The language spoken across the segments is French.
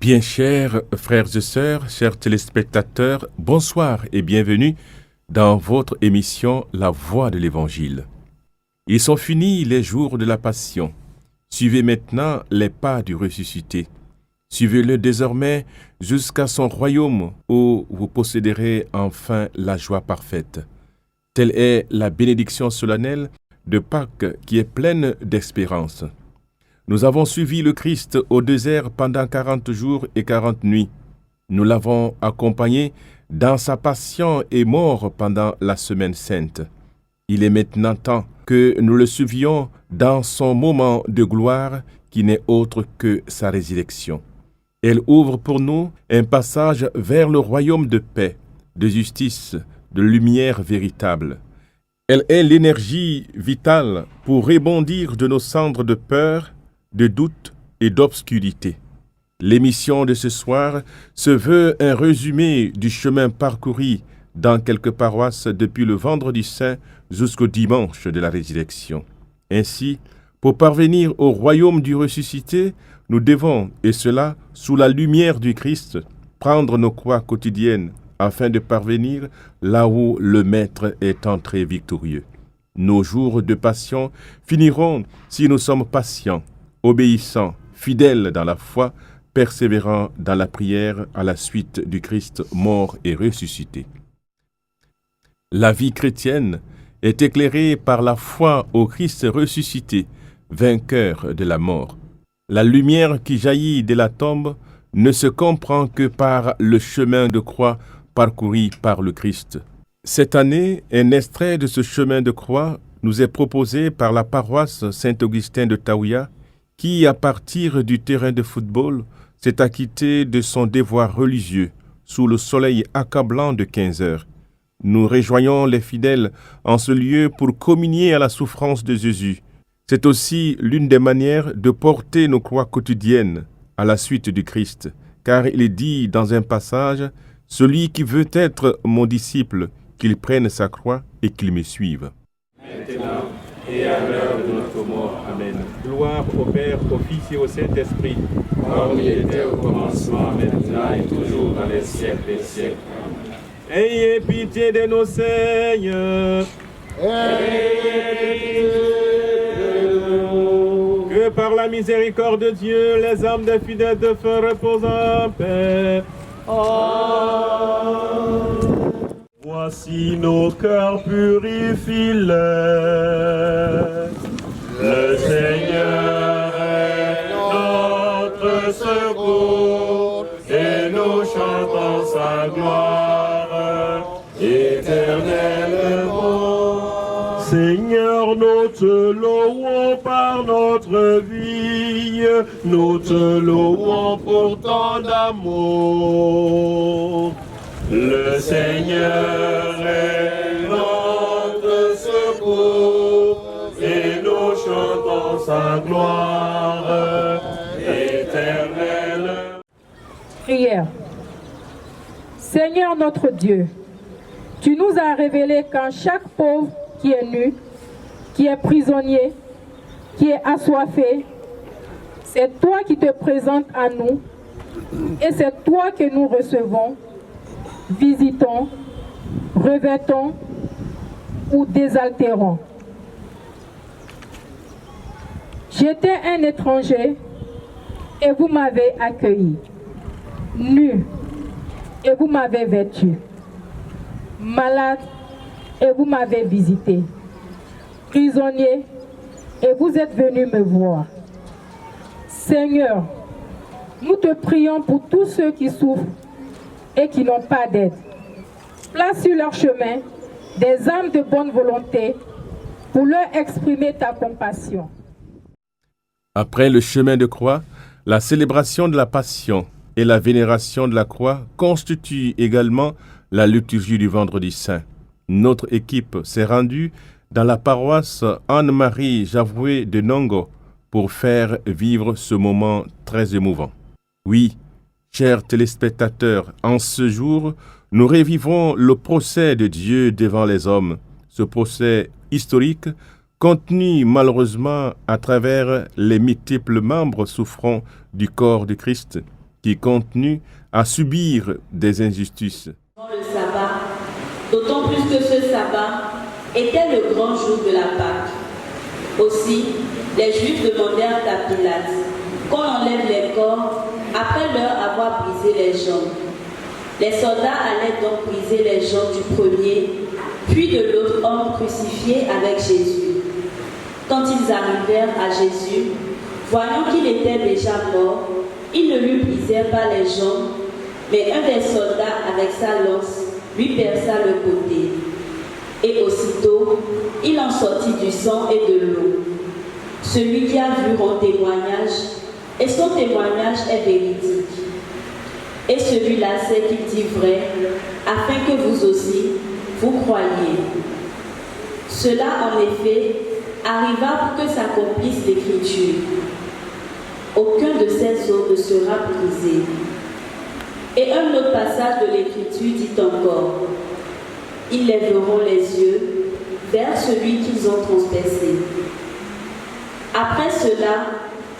Bien chers frères et sœurs, chers téléspectateurs, bonsoir et bienvenue dans votre émission La Voix de l'Évangile. Ils sont finis les jours de la Passion. Suivez maintenant les pas du ressuscité. Suivez-le désormais jusqu'à son royaume où vous posséderez enfin la joie parfaite. Telle est la bénédiction solennelle de Pâques qui est pleine d'espérance. Nous avons suivi le Christ au désert pendant 40 jours et 40 nuits. Nous l'avons accompagné dans sa passion et mort pendant la Semaine Sainte. Il est maintenant temps que nous le suivions dans son moment de gloire qui n'est autre que sa résurrection. Elle ouvre pour nous un passage vers le royaume de paix, de justice, de lumière véritable. Elle est l'énergie vitale pour rebondir de nos cendres de peur, de doute et d'obscurité. L'émission de ce soir se veut un résumé du chemin parcouru dans quelques paroisses depuis le Vendredi Saint jusqu'au dimanche de la résurrection. Ainsi, pour parvenir au royaume du ressuscité, nous devons, et cela sous la lumière du Christ, prendre nos croix quotidiennes afin de parvenir là où le Maître est entré victorieux. Nos jours de passion finiront si nous sommes patients, obéissants, fidèles dans la foi, persévérants dans la prière à la suite du Christ mort et ressuscité. La vie chrétienne est éclairée par la foi au Christ ressuscité, vainqueur de la mort. La lumière qui jaillit de la tombe ne se comprend que par le chemin de croix parcouru par le Christ. Cette année, un extrait de ce chemin de croix nous est proposé par la paroisse Saint-Augustin de Taouya, qui, à partir du terrain de football, s'est acquitté de son devoir religieux sous le soleil accablant de 15 heures. Nous rejoignons les fidèles en ce lieu pour communier à la souffrance de Jésus. C'est aussi l'une des manières de porter nos croix quotidiennes à la suite du Christ, car il est dit dans un passage « Celui qui veut être mon disciple, qu'il prenne sa croix et qu'il me suive. » Maintenant et à l'heure de notre mort. Amen. Gloire au Père, au Fils et au Saint-Esprit. Comme il était au commencement, maintenant et toujours dans les siècles des siècles. Ayez pitié de nos Seigneurs. Que par la miséricorde de Dieu, les âmes des fidèles de feu reposent en paix. Voici nos cœurs purifie-les. Le Seigneur est notre secours et nous chantons sa gloire éternellement. Seigneur, nous te louons par notre vie, nous te louons pour ton amour. Le Seigneur est notre secours et nous chantons sa gloire éternelle. Prière. Seigneur notre Dieu, tu nous as révélé qu'en chaque pauvre qui est nu, qui est prisonnier, qui est assoiffé, c'est toi qui te présentes à nous et c'est toi que nous recevons, visitons, revêtons ou désaltérons. J'étais un étranger et vous m'avez accueilli, nu et vous m'avez vêtu, malade et vous m'avez visité, prisonnier et vous êtes venu me voir. Seigneur, nous te prions pour tous ceux qui souffrent et qui n'ont pas d'aide. Place sur leur chemin des âmes de bonne volonté pour leur exprimer ta compassion. Après le chemin de croix, la célébration de la Passion et la vénération de la croix constituent également la liturgie du Vendredi Saint. Notre équipe s'est rendue dans la paroisse Anne-Marie Javoué de Nongo pour faire vivre ce moment très émouvant. Oui, chers téléspectateurs, en ce jour, nous revivons le procès de Dieu devant les hommes, ce procès historique contenu malheureusement à travers les multiples membres souffrants du corps du Christ, qui continuent à subir des injustices. Le sabbat, d'autant plus que ce sabbat était le grand jour de la Pâque. Aussi, les Juifs demandèrent à Pilate qu'on enlève les corps après leur avoir brisé les jambes. Les soldats allaient donc briser les jambes du premier, puis de l'autre homme crucifié avec Jésus. Quand ils arrivèrent à Jésus, voyant qu'il était déjà mort, ils ne lui brisèrent pas les jambes, mais un des soldats avec sa lance lui perça le côté. Et aussitôt, il en sortit du sang et de l'eau. Celui qui a vu rend témoignage, et son témoignage est véridique. Et celui-là sait qu'il dit vrai, afin que vous aussi, vous croyiez. Cela, en effet, arriva pour que s'accomplisse l'Écriture. Aucun de ces os ne sera brisé. Et un autre passage de l'Écriture dit encore, ils lèveront les yeux vers celui qu'ils ont transpercé. Après cela,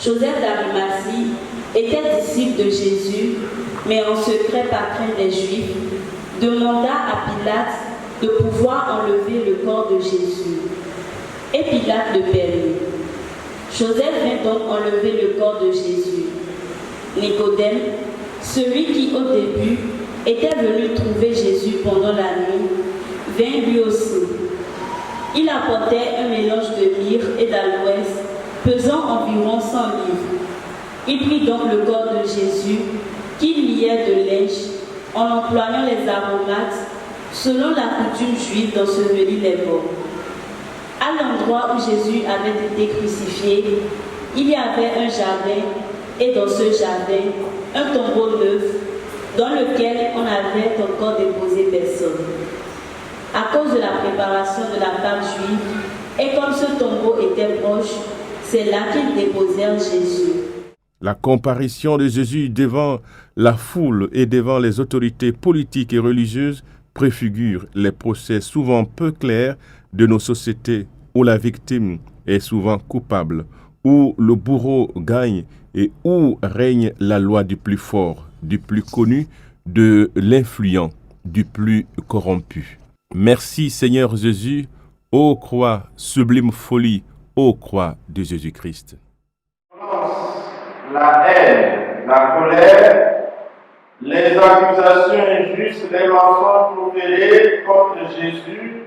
Joseph d'Arimathie était disciple de Jésus, mais en secret par crainte des Juifs, demanda à Pilate de pouvoir enlever le corps de Jésus. Et Pilate le permit. Joseph vint donc enlever le corps de Jésus. Nicodème, celui qui au début était venu trouver Jésus pendant la nuit, vint lui aussi. Il apportait un mélange de myrrhe et d'aloès, pesant environ 100 livres. Il prit donc le corps de Jésus, qu'il liait de linge, en employant les aromates, selon la coutume juive d'ensevelir les morts. À l'endroit où Jésus avait été crucifié, il y avait un jardin, et dans ce jardin, un tombeau neuf, dans lequel on avait encore déposé personne. À cause de la préparation de la Pâque juive, et comme ce tombeau était proche, c'est là qu'ils déposèrent Jésus. La comparution de Jésus devant la foule et devant les autorités politiques et religieuses préfigure les procès souvent peu clairs de nos sociétés où la victime est souvent coupable, où le bourreau gagne et où règne la loi du plus fort, du plus connu, de l'influent, du plus corrompu. Merci Seigneur Jésus, ô croix, sublime folie, ô croix de Jésus-Christ. La haine, la colère, les accusations injustes, les mensonges proférés contre Jésus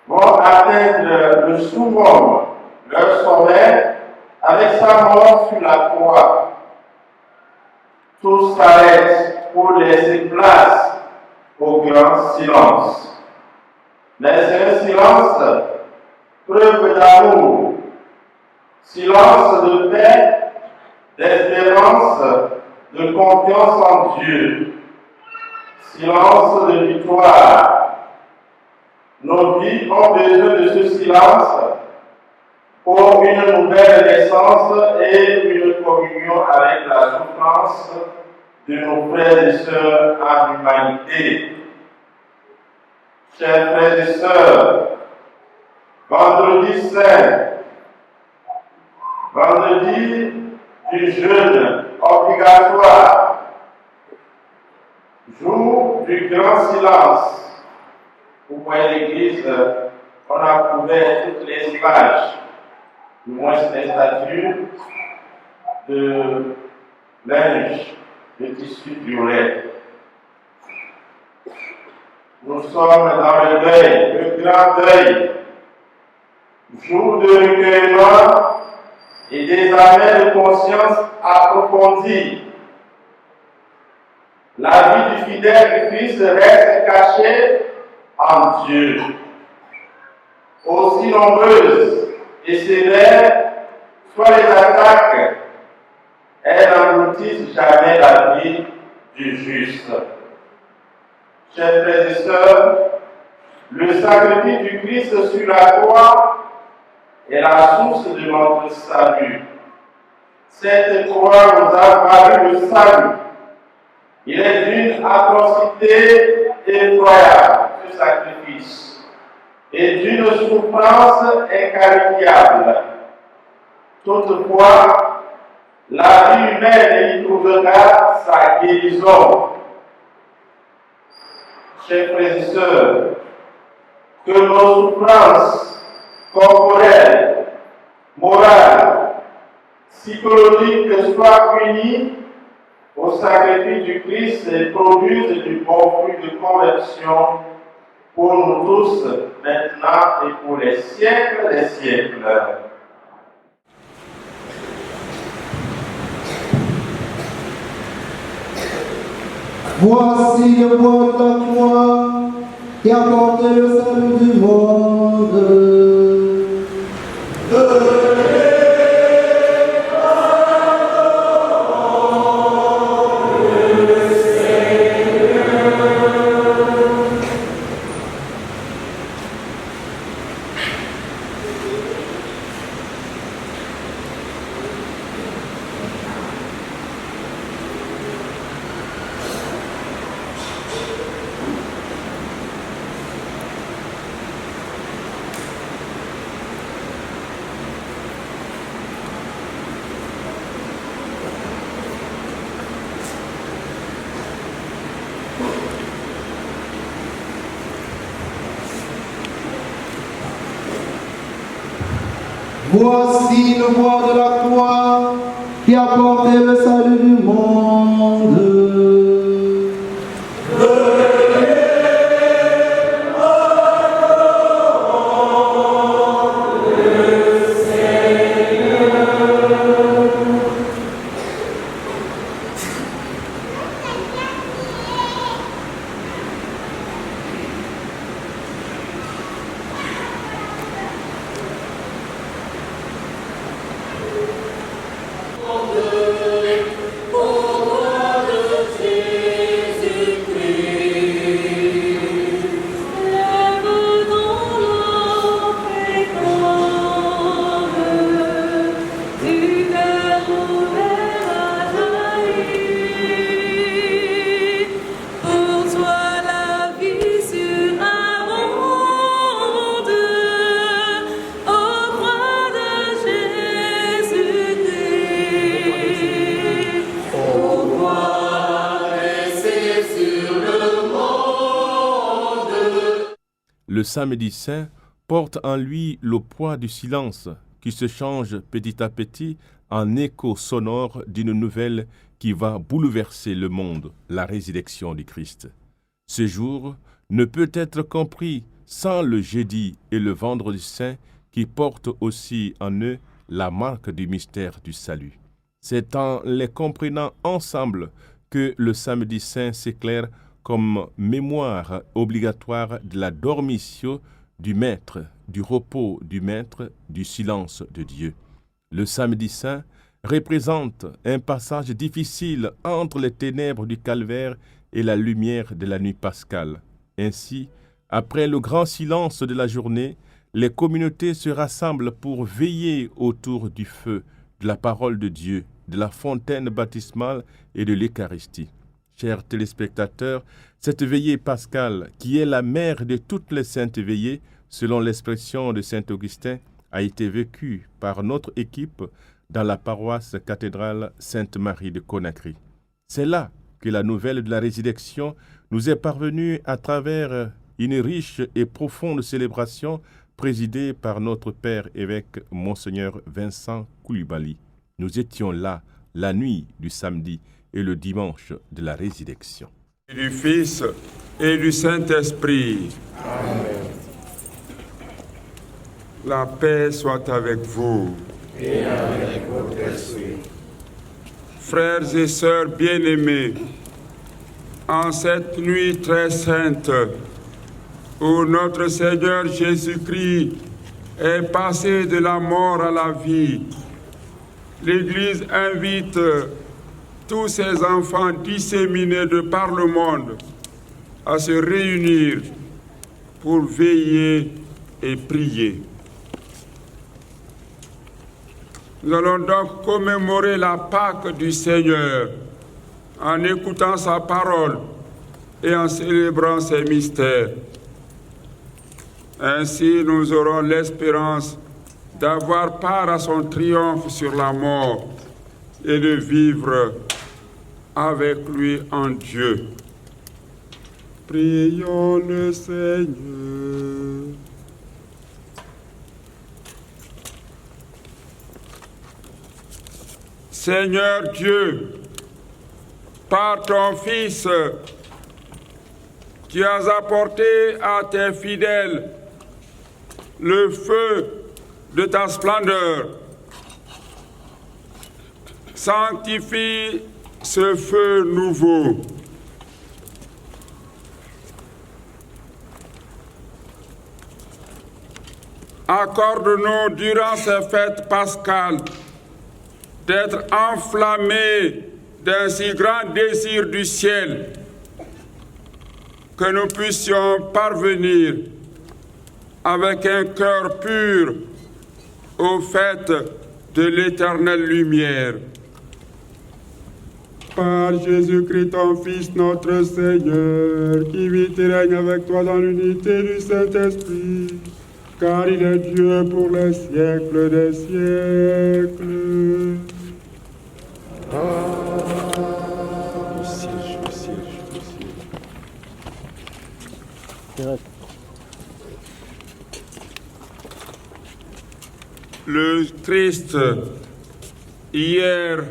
vont atteindre le summum, leur sommet, avec sa mort sur la croix. Tout s'arrête pour laisser place au grand silence. Mais c'est un silence preuve d'amour, silence de paix, d'espérance, de confiance en Dieu, silence de victoire. Nos vies ont besoin de ce silence pour une nouvelle naissance et une communion avec la souffrance de nos frères et sœurs en humanité. Chers frères et sœurs, vendredi saint, vendredi du jeûne obligatoire, jour du grand silence. Vous voyez l'église, on a couvert toutes les images, du moins les statues de linge, de tissu violet. Nous sommes dans le deuil, le grand deuil, jour de recueillement et d'examen de conscience approfondi. La vie du fidèle du Christ reste cachée en Dieu. Aussi nombreuses et sévères soient les attaques, elles n'engloutissent jamais la vie du juste. Chers frères et sœurs, le sacrifice du Christ sur la croix est la source de notre salut. Cette croix nous a valu le salut. Il est d'une atrocité effroyable, ce sacrifice, et d'une souffrance inqualifiable. Toutefois, la vie humaine y trouvera sa guérison. Chers frères et sœurs, que nos souffrances corporelles, morales, psychologiques soient unies au sacrifice du Christ et produisent du bon fruit de conversion pour nous tous, maintenant et pour les siècles des siècles. Voici le bois de la croix qui a porté le salut du monde. Voici le bois de la croix qui a porté le salut du monde. Le samedi saint porte en lui le poids du silence qui se change petit à petit en écho sonore d'une nouvelle qui va bouleverser le monde, la résurrection du Christ. Ce jour ne peut être compris sans le jeudi et le vendredi saint qui portent aussi en eux la marque du mystère du salut. C'est en les comprenant ensemble que le samedi saint s'éclaire comme mémoire obligatoire de la dormitio du Maître, du repos du Maître, du silence de Dieu. Le samedi saint représente un passage difficile entre les ténèbres du calvaire et la lumière de la nuit pascale. Ainsi, après le grand silence de la journée, les communautés se rassemblent pour veiller autour du feu, de la parole de Dieu, de la fontaine baptismale et de l'Eucharistie. Chers téléspectateurs, cette veillée pascale, qui est la mère de toutes les saintes veillées, selon l'expression de saint Augustin, a été vécue par notre équipe dans la paroisse cathédrale Sainte-Marie de Conakry. C'est là que la nouvelle de la résurrection nous est parvenue à travers une riche et profonde célébration présidée par notre père évêque Monseigneur Vincent Koulibaly. Nous étions là la nuit du samedi et le dimanche de la résurrection. Du Fils et du Saint-Esprit. Amen. La paix soit avec vous. Et avec votre esprit. Frères et sœurs bien-aimés, en cette nuit très sainte où notre Seigneur Jésus-Christ est passé de la mort à la vie, l'Église invite tous ces enfants disséminés de par le monde à se réunir pour veiller et prier. Nous allons donc commémorer la Pâque du Seigneur en écoutant sa parole et en célébrant ses mystères. Ainsi, nous aurons l'espérance d'avoir part à son triomphe sur la mort et de vivre avec lui en Dieu. Prions le Seigneur. Seigneur Dieu, par ton Fils, tu as apporté à tes fidèles le feu de ta splendeur. Sanctifie ce feu nouveau. Accorde-nous durant ces fêtes pascales d'être enflammés d'un si grand désir du ciel que nous puissions parvenir avec un cœur pur aux fêtes de l'éternelle lumière. Par Jésus-Christ, ton Fils, notre Seigneur, qui vit et règne avec toi dans l'unité du Saint-Esprit, car il est Dieu pour les siècles des siècles. Le Christ, hier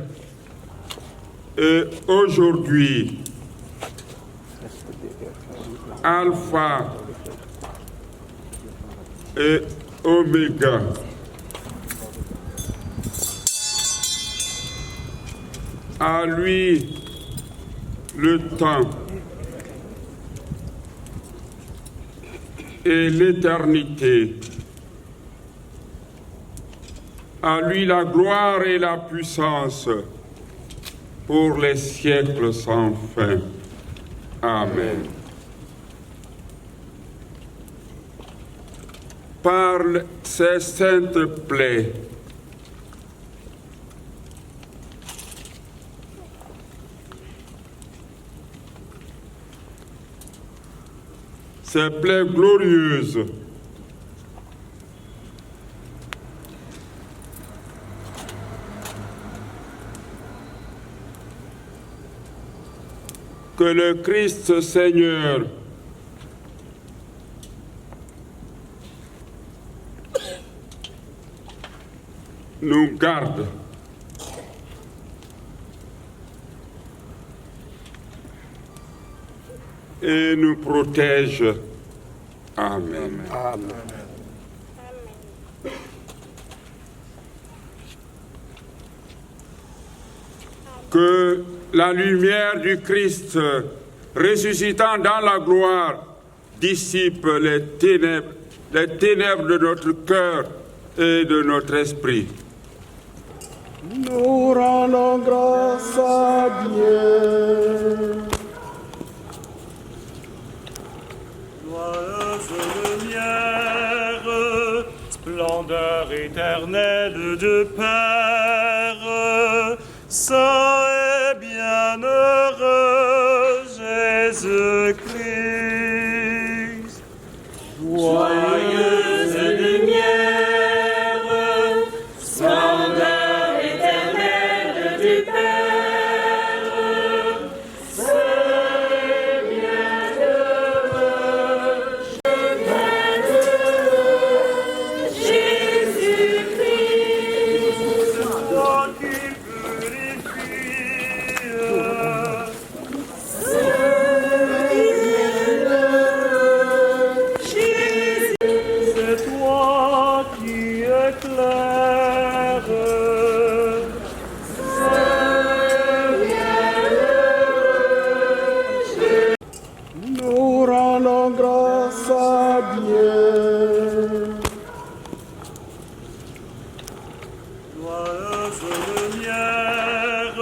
et aujourd'hui, Alpha et Oméga. À lui le temps et l'éternité. À lui la gloire et la puissance pour les siècles sans fin. Amen. Par ses saintes plaies, ces plaies glorieuses, que le Christ Seigneur nous garde et nous protège. Amen. Amen. Que la lumière du Christ ressuscitant dans la gloire dissipe les ténèbres de notre cœur et de notre esprit. Nous rendons grâce à Dieu. Joyeuse lumière, splendeur éternelle de Père, saint et bienheureux Jésus-Christ. Joyeuse lumière, splendeur éternelle du Père, saint et bienheureux Jésus-Christ. Toi qui c'est toi qui éclaires. Nous rendons grâce à Dieu. Joyeuse lumière,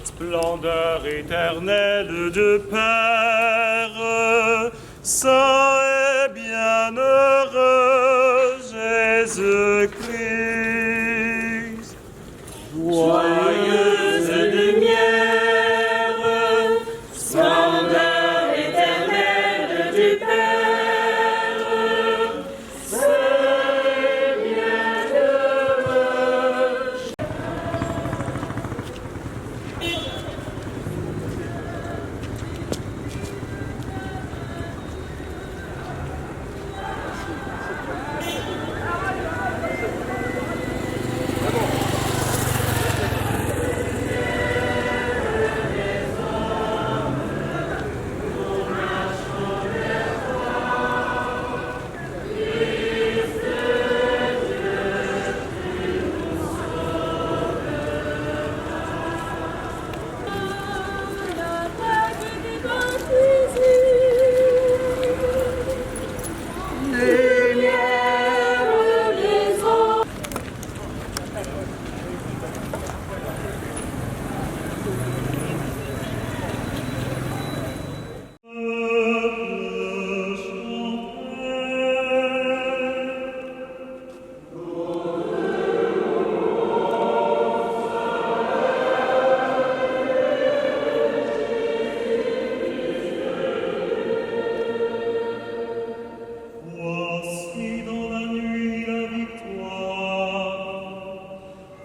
splendeur éternelle de Père, saint et bienheureux Jésus-Christ. Joyeuse lumière, splendeur éternelle du Père, saint et bienheureux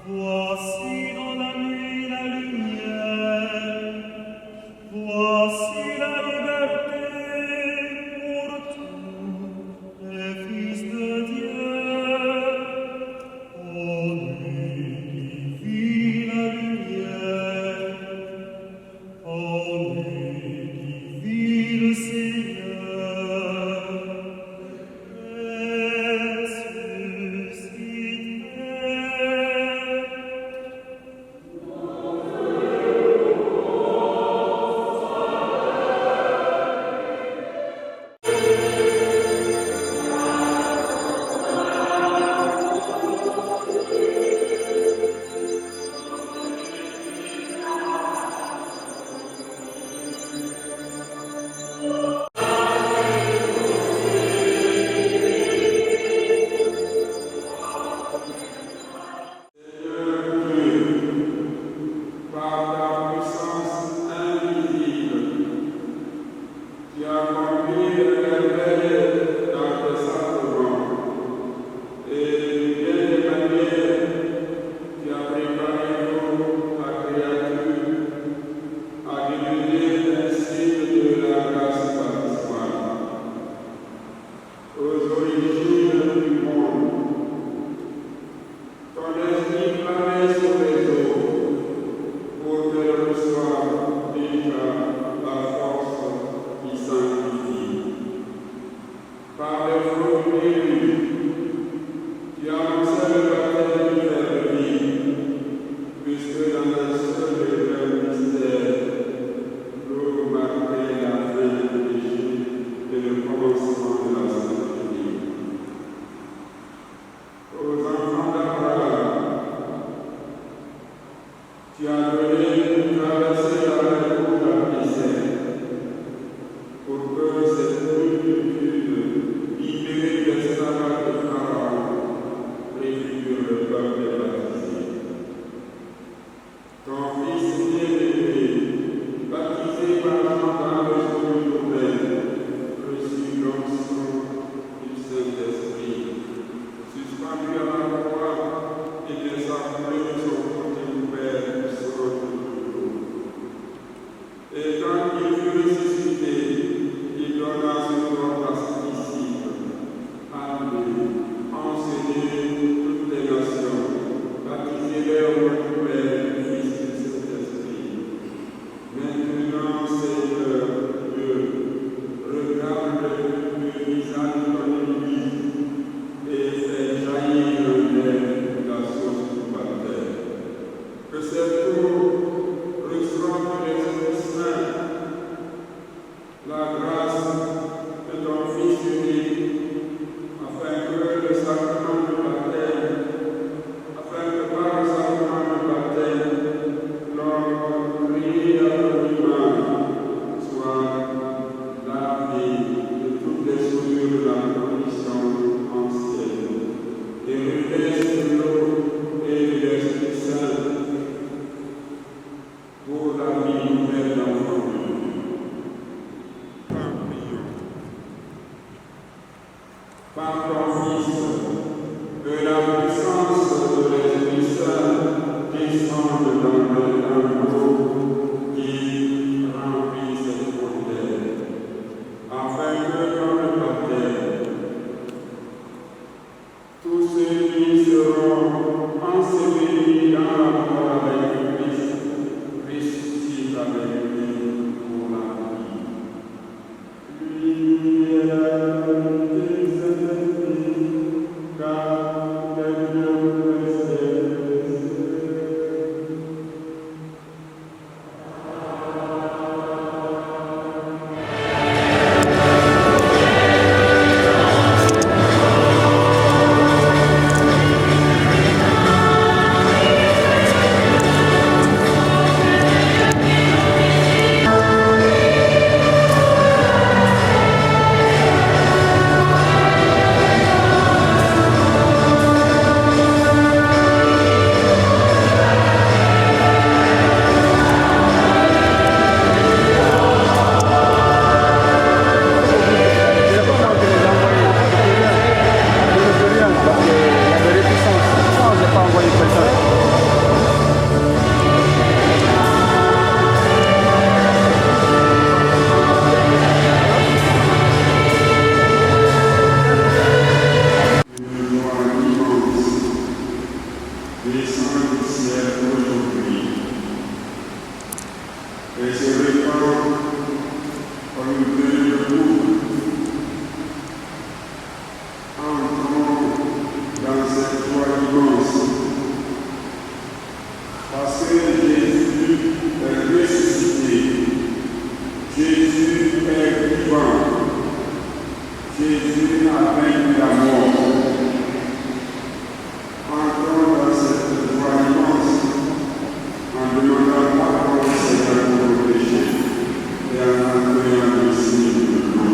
Voici dans la nuit la lumière, voici la liberté pour tous les fils de Dieu. En lui qui vit la lumière, en lui qui vit le Seigneur, ressuscité. Par ta puissance invisible, tu as conduit l'Éternel dans tes sacrements, et de bien des manières, tu as préparé pour ta créature à devenir un signe de la grâce baptismale. Aux origines du monde, ton esprit planait sur les eaux, pour qu'elle reçoive déjà la force qui sanctifie. Par les fruits élus, tu annonçais le baptême du Verbe vie, puisque dans un seul et même mystère, l'eau marquait la fin de l'Égypte et le commencement de la sainteté. Aux enfants d'Abraham, tu as donné une traversée dans la cour d'Abrissel, pour que cette multitude libérée de l'esclavage de Pharaon préfigure le peuple baptisé. Ton fils bien-aimé, baptisé par Jean dans le jour du Jourdain, reçut l'onction du Saint-Esprit, suspendu à la croix et désemblé de son côté ouvert sur notre jour. Et quand il fut ressuscité, il donna son ordre à ses disciples: allez, enseignez toutes les nations, baptisez-les au nom du Père, du Fils et du Saint-Esprit. Maintenant, Seigneur Dieu, regarde le visage de ton Église et fais jaillir en elle la source du baptême. Que cette eau reçoive les esprits saints, la grâce de ton Fils unique, afin que le sacrement du baptême, afin que par le sacrement du baptême, l'homme créé à ton image soit lavé de toutes les souillures de la condition ancienne et revêt de l'eau et de l'Esprit Saint, parce que Jésus est ressuscité, Jésus est vivant, Jésus a vaincu la mort. Entrons dans cette voie immense en demandant pardon au Seigneur pour nos péchés et en accueillant le signe de l'eau.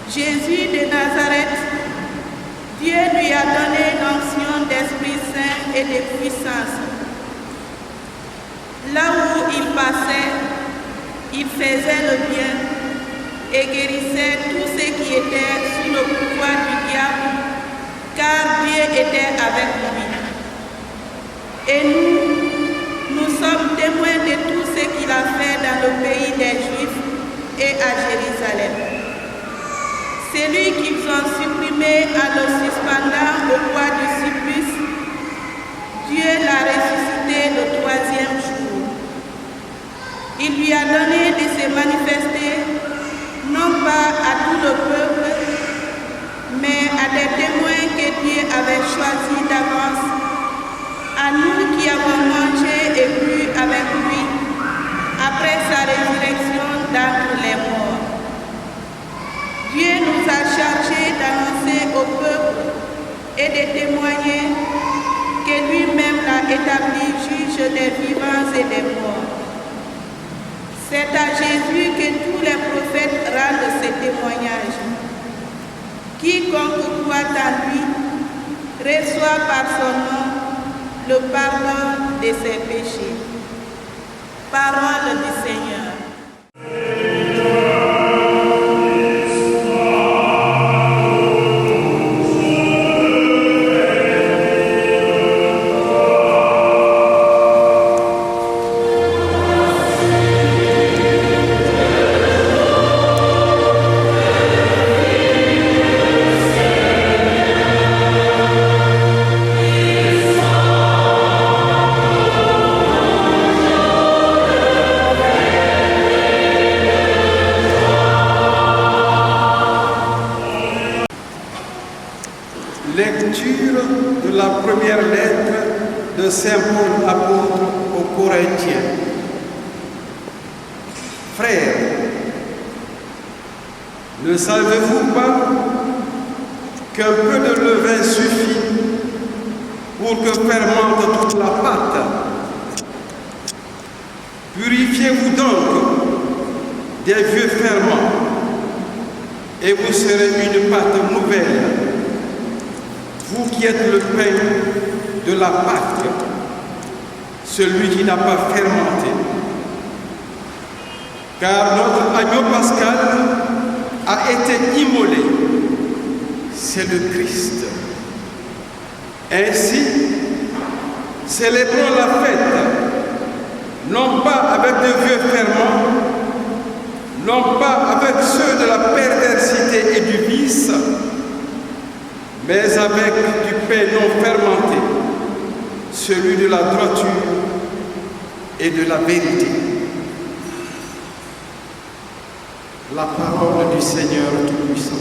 Jésus de Nazareth, Dieu lui a donné l'onction d'Esprit Saint et de puissance. Là où il passait, il faisait le bien et guérissait tous ceux qui étaient sous le pouvoir du diable, car Dieu était avec lui. Et nous sommes témoins de tout ce qu'il a fait dans le pays des Juifs et à Jérusalem. Celui qu'ils ont supprimé en le suspendant au bois du supplice, Dieu l'a ressuscité le troisième jour. Il lui a donné de se manifester, non pas à tout le peuple, mais à des témoins que Dieu avait choisis d'avance, à nous qui avons mangé et bu avec lui après sa résurrection d'entre les morts. Dieu nous a chargés d'annoncer au peuple et de témoigner que lui-même l'a établi juge des vivants et des morts. C'est à Jésus que tous les prophètes rendent ce témoignage. Quiconque croit en lui reçoit par son nom le pardon de ses péchés. Parole du Seigneur. Lecture de la première lettre de Saint Paul apôtre aux Corinthiens. Frères, ne savez-vous pas qu'un peu de levain suffit pour que fermente toute la pâte? Purifiez-vous donc des vieux ferments et vous serez une pâte nouvelle. Vous qui êtes le pain de la Pâque, celui qui n'a pas fermenté. Car notre agneau pascal a été immolé, c'est le Christ. Ainsi, célébrons la fête, non pas avec de vieux ferments, non pas avec ceux de la perversité et du vice, mais avec du pain non fermenté, celui de la droiture et de la vérité. La parole du Seigneur Tout-Puissant.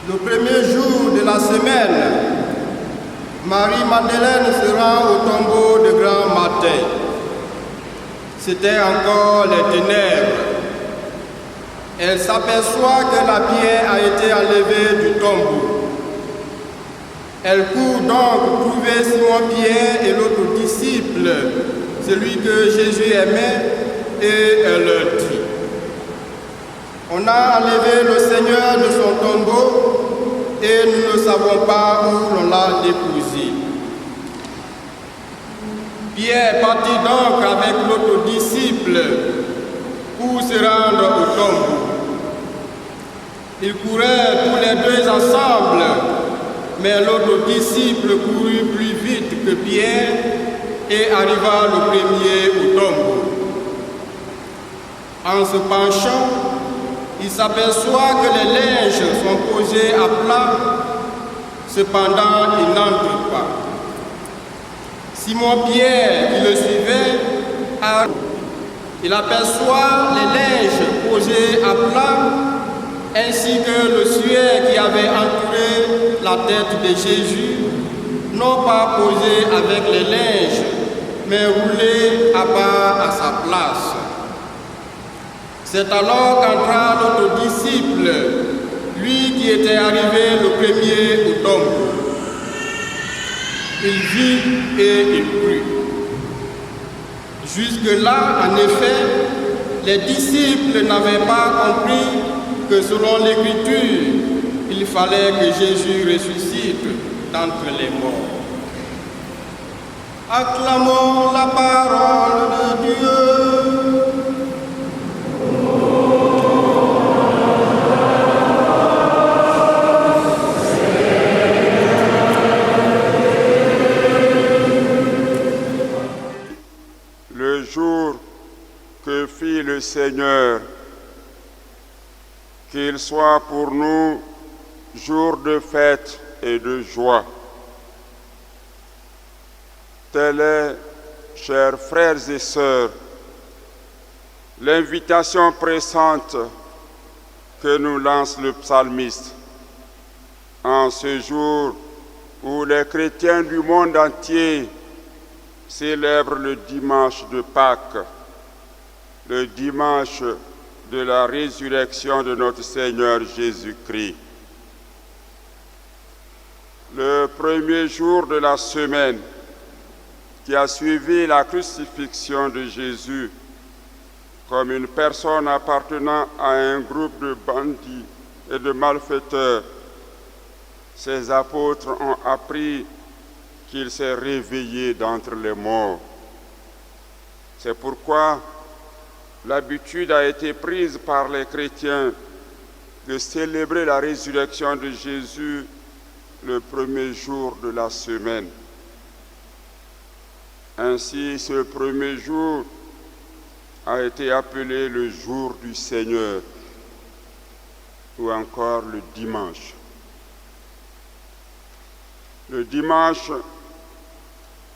Le premier jour de la semaine, Marie-Madeleine se rend au tombeau de grand matin. C'était encore les ténèbres. Elle s'aperçoit que la pierre a été enlevée du tombeau. Elle court donc trouver Simon-Pierre et l'autre disciple, celui que Jésus aimait, et elle leur dit: on a enlevé le Seigneur de son tombeau et nous ne savons pas où l'on l'a déposé. Pierre partit donc avec l'autre disciple pour se rendre au tombeau. Ils couraient tous les deux ensemble, mais l'autre disciple courut plus vite que Pierre et arriva le premier au tombeau. En se penchant, il s'aperçoit que les linges sont posés à plat, cependant il n'entre pas. Simon-Pierre, qui le suivait, il aperçoit les linges posés à plat, ainsi que le suaire qui avait entouré la tête de Jésus, non pas posé avec les linges, mais roulé à bas à sa place. C'est alors qu'entra l'autre disciple, lui qui était arrivé le premier au tombeau. Il vit et il crut. Jusque-là, en effet, les disciples n'avaient pas compris que selon l'Écriture, il fallait que Jésus ressuscite d'entre les morts. Acclamons la parole de Dieu. Le jour que fit le Seigneur, qu'il soit pour nous jour de fête et de joie. Telle est, chers frères et sœurs, l'invitation pressante que nous lance le psalmiste en ce jour où les chrétiens du monde entier célèbrent le dimanche de Pâques, le dimanche de la résurrection de notre Seigneur Jésus-Christ. Le premier jour de la semaine qui a suivi la crucifixion de Jésus, comme une personne appartenant à un groupe de bandits et de malfaiteurs, ses apôtres ont appris qu'il s'est réveillé d'entre les morts. C'est pourquoi l'habitude a été prise par les chrétiens de célébrer la résurrection de Jésus le premier jour de la semaine. Ainsi, ce premier jour a été appelé le jour du Seigneur, ou encore le dimanche. Le dimanche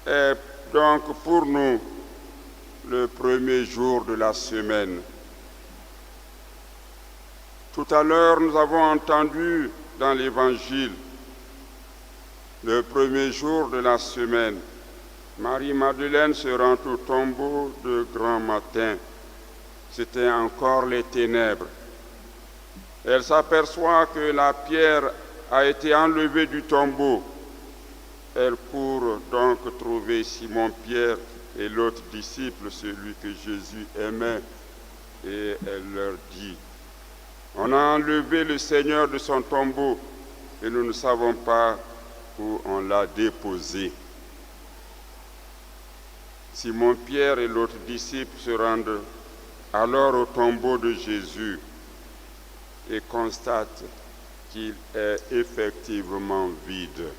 est donc pour nous le premier jour de la semaine. Tout à l'heure, nous avons entendu dans l'Évangile Le premier jour de la semaine, Marie-Madeleine se rend au tombeau de grand matin. C'était encore les ténèbres. Elle s'aperçoit que la pierre a été enlevée du tombeau. Elle court donc trouver Simon-Pierre et l'autre disciple, celui que Jésus aimait, et elle leur dit, « On a enlevé le Seigneur de son tombeau et nous ne savons pas où on l'a déposé. » Simon-Pierre et l'autre disciple se rendent alors au tombeau de Jésus et constatent qu'il est effectivement vide.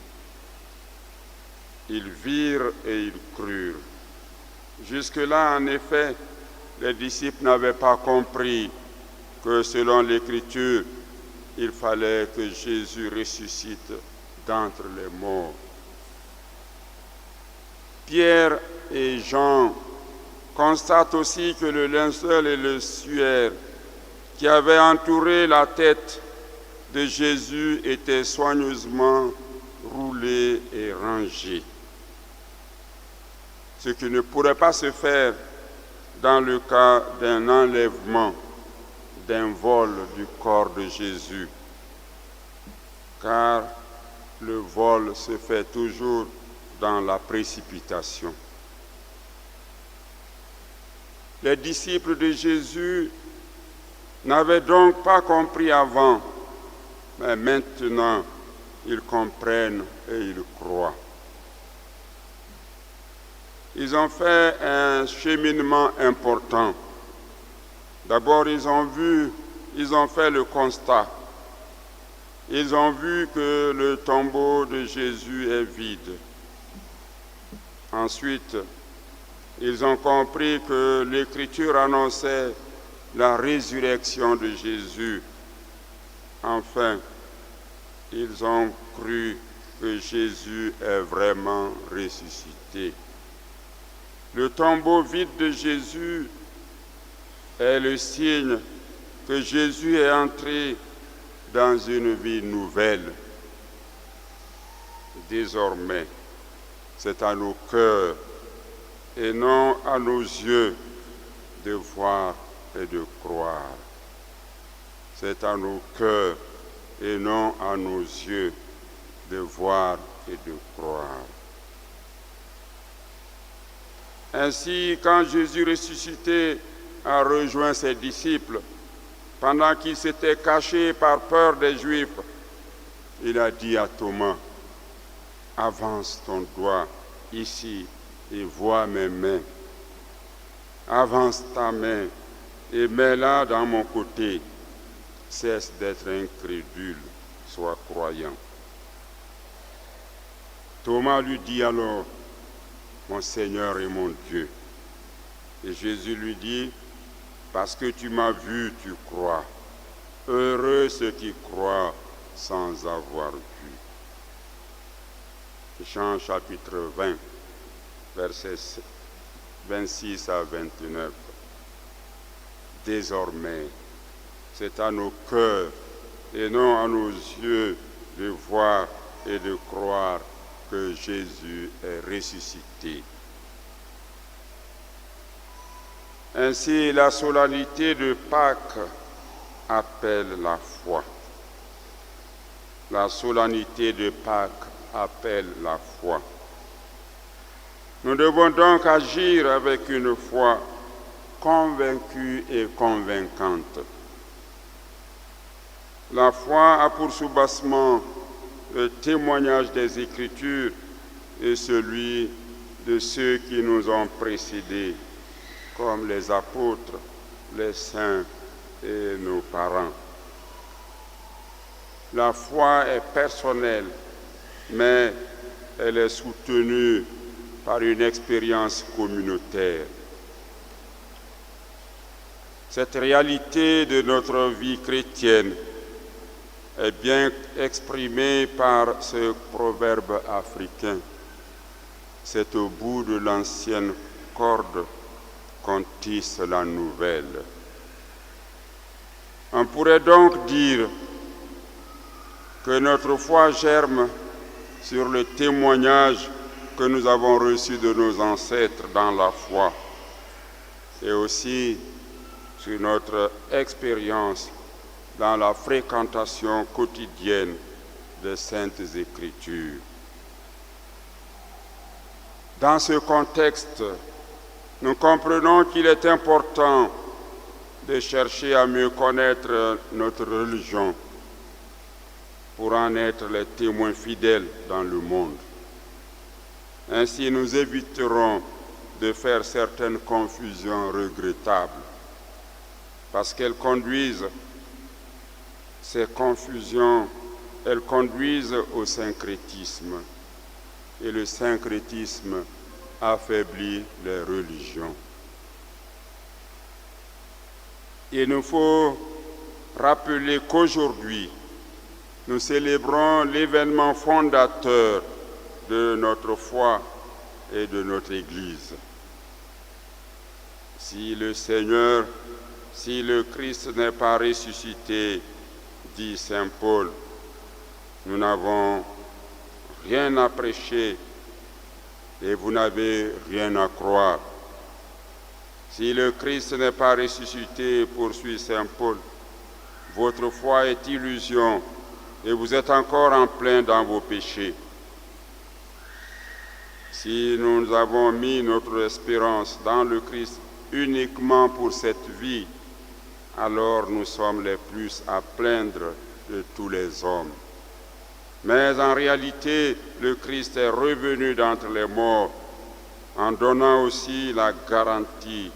Ils virent et ils crurent. Jusque-là, en effet, les disciples n'avaient pas compris que selon l'Écriture, il fallait que Jésus ressuscite d'entre les morts. Pierre et Jean constatent aussi que le linceul et le suaire qui avaient entouré la tête de Jésus étaient soigneusement roulés et rangés. Ce qui ne pourrait pas se faire dans le cas d'un enlèvement, d'un vol du corps de Jésus, car le vol se fait toujours dans la précipitation. Les disciples de Jésus n'avaient donc pas compris avant, mais maintenant ils comprennent et ils croient. Ils ont fait un cheminement important. D'abord, ils ont fait le constat. Ils ont vu que le tombeau de Jésus est vide. Ensuite, ils ont compris que l'Écriture annonçait la résurrection de Jésus. Enfin, ils ont cru que Jésus est vraiment ressuscité. Le tombeau vide de Jésus est le signe que Jésus est entré dans une vie nouvelle. Désormais, c'est à nos cœurs et non à nos yeux de voir et de croire. C'est à nos cœurs et non à nos yeux de voir et de croire. Ainsi, quand Jésus ressuscité a rejoint ses disciples, pendant qu'ils s'étaient cachés par peur des Juifs, il a dit à Thomas, « Avance ton doigt ici et vois mes mains. Avance ta main et mets-la dans mon côté. Cesse d'être incrédule, sois croyant. » Thomas lui dit alors, « Mon Seigneur et mon Dieu. » Et Jésus lui dit, « Parce que tu m'as vu, tu crois. Heureux ceux qui croient sans avoir vu. » Jean chapitre 20, versets 26 à 29. Désormais, c'est à nos cœurs et non à nos yeux de voir et de croire que Jésus est ressuscité. Ainsi, la solennité de Pâques appelle la foi. La solennité de Pâques appelle la foi. Nous devons donc agir avec une foi convaincue et convaincante. La foi a pour soubassement le témoignage des Écritures et celui de ceux qui nous ont précédés, comme les apôtres, les saints et nos parents. La foi est personnelle, mais elle est soutenue par une expérience communautaire. Cette réalité de notre vie chrétienne est bien exprimée par ce proverbe africain. C'est au bout de l'ancienne corde qu'on tisse la nouvelle. On pourrait donc dire que notre foi germe sur le témoignage que nous avons reçu de nos ancêtres dans la foi et aussi sur notre expérience dans la fréquentation quotidienne des Saintes Écritures. Dans ce contexte, nous comprenons qu'il est important de chercher à mieux connaître notre religion pour en être les témoins fidèles dans le monde. Ainsi, nous éviterons de faire certaines confusions regrettables parce qu'elles conduisent, ces confusions, elles conduisent au syncrétisme et le syncrétisme affaiblit les religions. Il nous faut rappeler qu'aujourd'hui, nous célébrons l'événement fondateur de notre foi et de notre Église. Si le Seigneur, si le Christ n'est pas ressuscité, dit Saint Paul, nous n'avons rien à prêcher et vous n'avez rien à croire. Si le Christ n'est pas ressuscité, poursuit Saint Paul, votre foi est illusion et vous êtes encore en plein dans vos péchés. Si nous avons mis notre espérance dans le Christ uniquement pour cette vie, alors nous sommes les plus à plaindre de tous les hommes. Mais en réalité, le Christ est revenu d'entre les morts en donnant aussi la garantie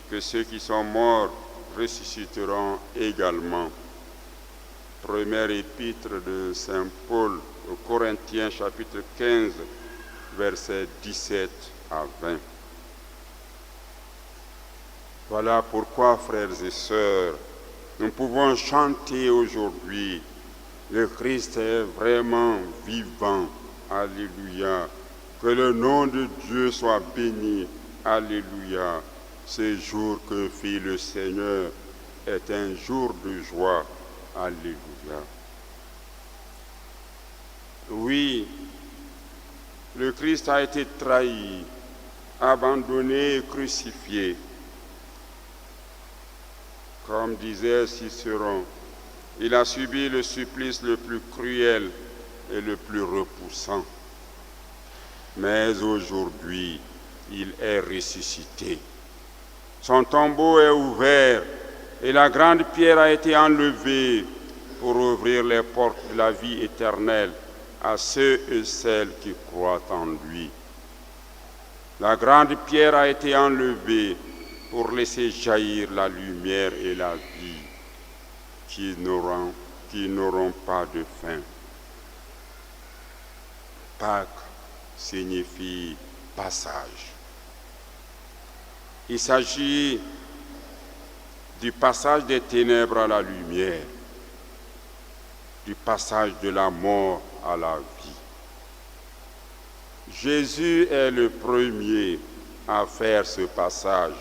que ceux qui sont morts ressusciteront également. Première épître de Saint Paul aux Corinthiens, chapitre 15, versets 17 à 20. Voilà pourquoi, frères et sœurs, nous pouvons chanter aujourd'hui « Le Christ est vraiment vivant, alléluia, que le nom de Dieu soit béni, alléluia. Ce jour que fit le Seigneur est un jour de joie, alléluia. » Oui, le Christ a été trahi, abandonné et crucifié. Comme disait Cicéron, il a subi le supplice le plus cruel et le plus repoussant. Mais aujourd'hui, il est ressuscité. Son tombeau est ouvert et la grande pierre a été enlevée pour ouvrir les portes de la vie éternelle à ceux et celles qui croient en lui. La grande pierre a été enlevée pour laisser jaillir la lumière et la vie qui n'auront pas de fin. Pâques signifie passage. Il s'agit du passage des ténèbres à la lumière, du passage de la mort à la vie. Jésus est le premier à faire ce passage.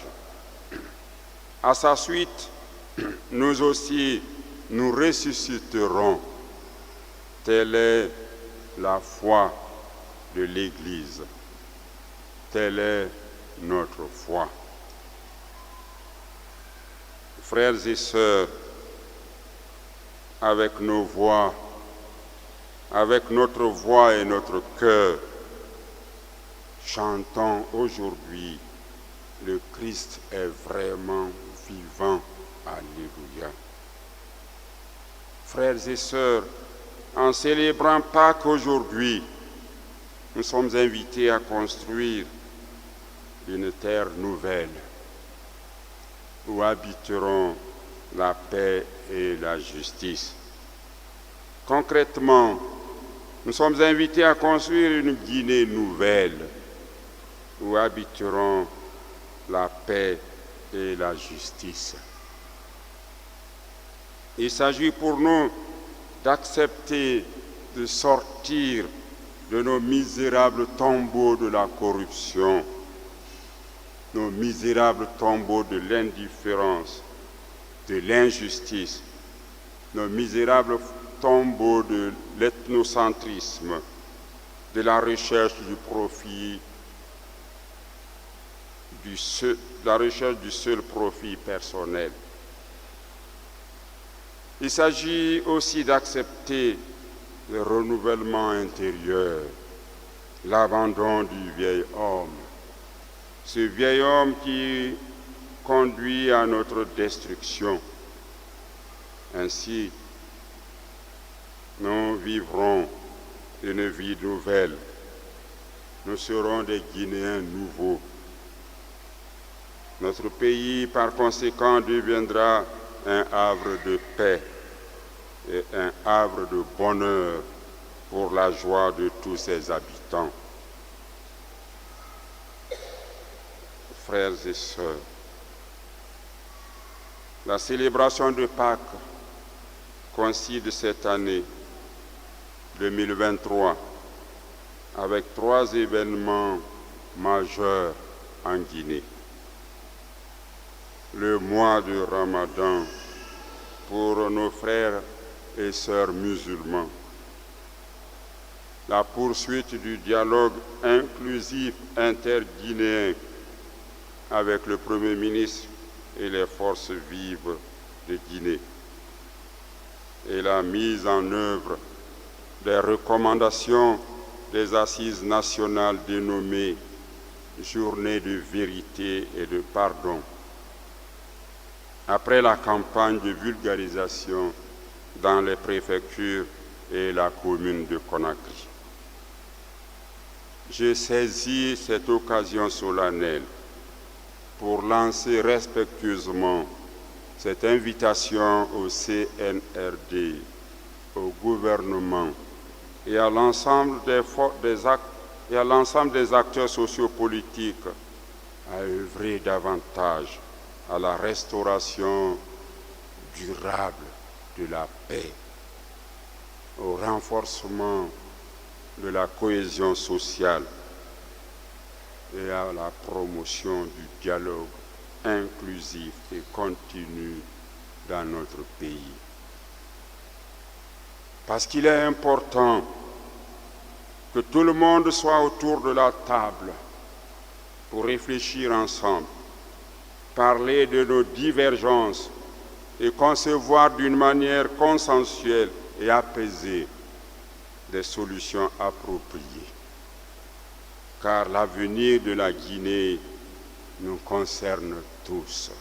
À sa suite, nous aussi, nous ressusciterons. Telle est la foi de l'Église. Telle est notre foi. Frères et sœurs, avec nos voix, avec notre voix et notre cœur, chantons aujourd'hui, le Christ est vraiment vivant. Alléluia. Frères et sœurs, en célébrant Pâques aujourd'hui, nous sommes invités à construire une terre nouvelle où habiteront la paix et la justice. Concrètement, nous sommes invités à construire une Guinée nouvelle où habiteront la paix et la justice. Il s'agit pour nous d'accepter de sortir de nos misérables tombeaux de la corruption, nos misérables tombeaux de l'indifférence, de l'injustice, nos misérables tombeaux de l'ethnocentrisme de la recherche du profit, du seul profit personnel. Il s'agit aussi d'accepter le renouvellement intérieur, l'abandon du vieil homme, ce vieil homme qui conduit à notre destruction. Ainsi, nous vivrons une vie nouvelle. Nous serons des Guinéens nouveaux. Notre pays, par conséquent, deviendra un havre de paix et un havre de bonheur pour la joie de tous ses habitants. Frères et sœurs, la célébration de Pâques coïncide cette année 2023 avec 3 événements majeurs en Guinée. Le mois de Ramadan pour nos frères et sœurs musulmans. La poursuite du dialogue inclusif interguinéen avec le Premier ministre et les forces vives de Guinée. Et la mise en œuvre des recommandations des assises nationales dénommées Journée de vérité et de pardon. Après la campagne de vulgarisation dans les préfectures et la commune de Conakry. J'ai saisi cette occasion solennelle pour lancer respectueusement cette invitation au CNRD, au gouvernement et à l'ensemble des acteurs sociopolitiques à œuvrer davantage à la restauration durable de la paix, au renforcement de la cohésion sociale et à la promotion du dialogue inclusif et continu dans notre pays. Parce qu'il est important que tout le monde soit autour de la table pour réfléchir ensemble, parler de nos divergences et concevoir d'une manière consensuelle et apaisée des solutions appropriées. Car l'avenir de la Guinée nous concerne tous.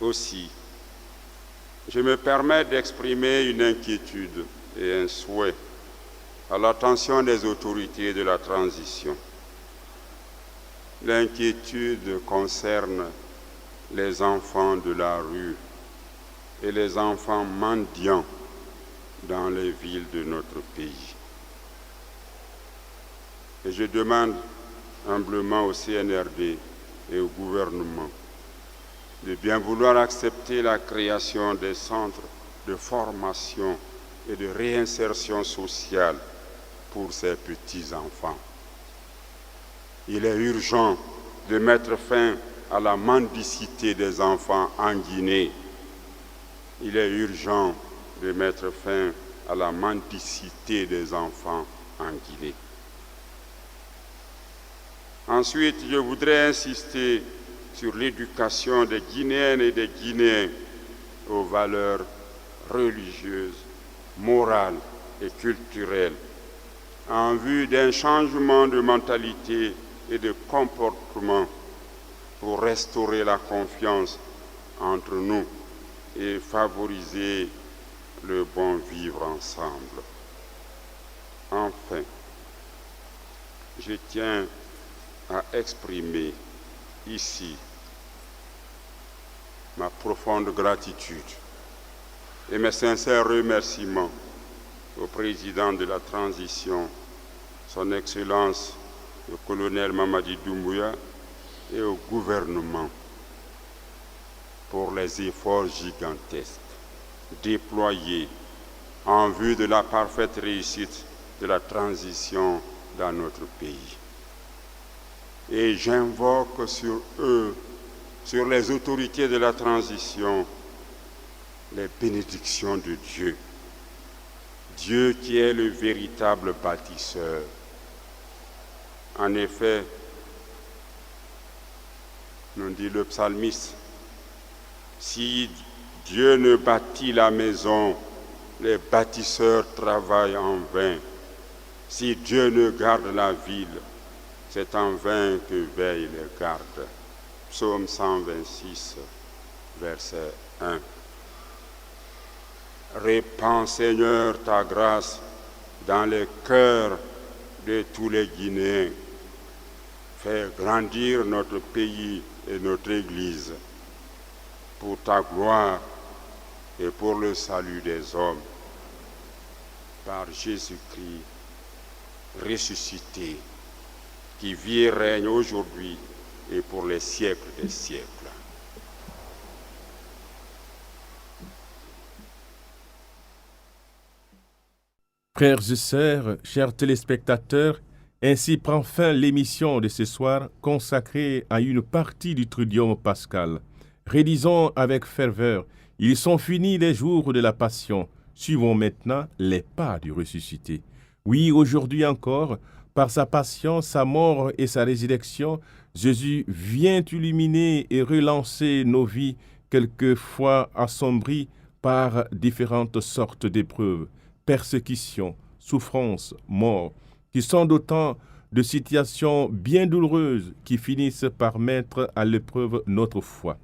Aussi, je me permets d'exprimer une inquiétude et un souhait à l'attention des autorités de la transition. L'inquiétude concerne les enfants de la rue et les enfants mendiants dans les villes de notre pays. Et je demande humblement au CNRD et au gouvernement de bien vouloir accepter la création des centres de formation et de réinsertion sociale pour ces petits-enfants. Il est urgent de mettre fin à la mendicité des enfants en Guinée. Il est urgent de mettre fin à la mendicité des enfants en Guinée. Ensuite, je voudrais insister sur l'éducation des Guinéennes et des Guinéens aux valeurs religieuses, morales et culturelles, en vue d'un changement de mentalité et de comportement pour restaurer la confiance entre nous et favoriser le bon vivre ensemble. Enfin, je tiens à exprimer ici ma profonde gratitude et mes sincères remerciements au président de la transition, son Excellence le colonel Mamadi Doumbouya, et au gouvernement pour les efforts gigantesques déployés en vue de la parfaite réussite de la transition dans notre pays. Et j'invoque sur eux, sur les autorités de la transition, les bénédictions de Dieu, Dieu qui est le véritable bâtisseur. En effet, nous dit le psalmiste, si Dieu ne bâtit la maison, les bâtisseurs travaillent en vain. Si Dieu ne garde la ville, c'est en vain que veillent les gardes. Psaume 126, verset 1. Répands, Seigneur, ta grâce dans les cœurs de tous les Guinéens. Fais grandir notre pays et notre Église pour ta gloire et pour le salut des hommes. Par Jésus-Christ ressuscité, qui vit et règne aujourd'hui et pour les siècles des siècles. Frères et sœurs, chers téléspectateurs, ainsi prend fin l'émission de ce soir consacrée à une partie du Triduum pascal. Réalisons avec ferveur, ils sont finis les jours de la Passion. Suivons maintenant les pas du ressuscité. Oui, aujourd'hui encore, par sa passion, sa mort et sa résurrection, Jésus vient illuminer et relancer nos vies, quelquefois assombries par différentes sortes d'épreuves, persécutions, souffrances, morts, qui sont d'autant de situations bien douloureuses qui finissent par mettre à l'épreuve notre foi.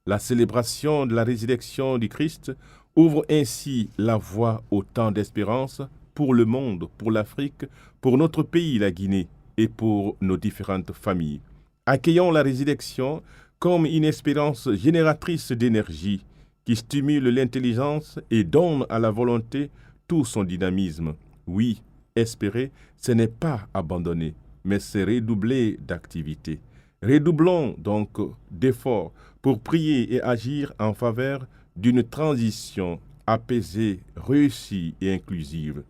La célébration de la résurrection du Christ ouvre ainsi la voie au temps d'espérance pour le monde, pour l'Afrique, pour notre pays, la Guinée, et pour nos différentes familles. Accueillons la résurrection comme une espérance génératrice d'énergie qui stimule l'intelligence et donne à la volonté tout son dynamisme. Oui, espérer, ce n'est pas abandonner, mais c'est redoubler d'activité. Redoublons donc d'efforts pour prier et agir en faveur d'une transition apaisée, réussie et inclusive.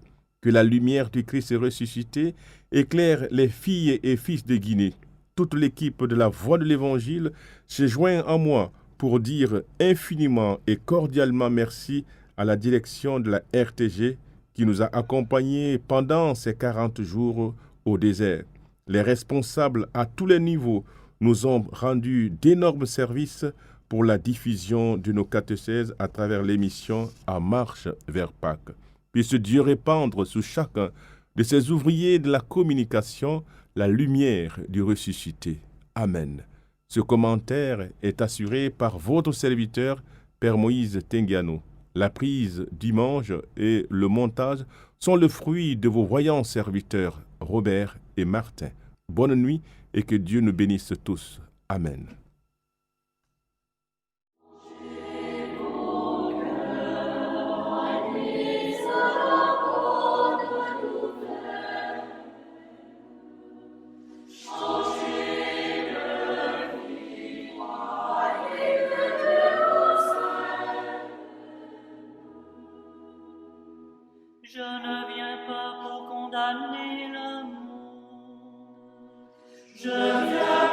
Que la lumière du Christ ressuscité éclaire les filles et fils de Guinée. Toute l'équipe de la Voix de l'Évangile se joint à moi pour dire infiniment et cordialement merci à la direction de la RTG qui nous a accompagnés pendant ces 40 jours au désert. Les responsables à tous les niveaux nous ont rendu d'énormes services pour la diffusion de nos catéchèses à travers l'émission En marche vers Pâques. Puisse Dieu répandre sur chacun de ces ouvriers de la communication la lumière du ressuscité. Amen. Ce commentaire est assuré par votre serviteur, Père Moïse Tengiano. La prise d'image et le montage sont le fruit de vos voyants serviteurs, Robert et Martin. Bonne nuit et que Dieu nous bénisse tous. Amen. Je ne viens pas pour condamner le monde. Je viens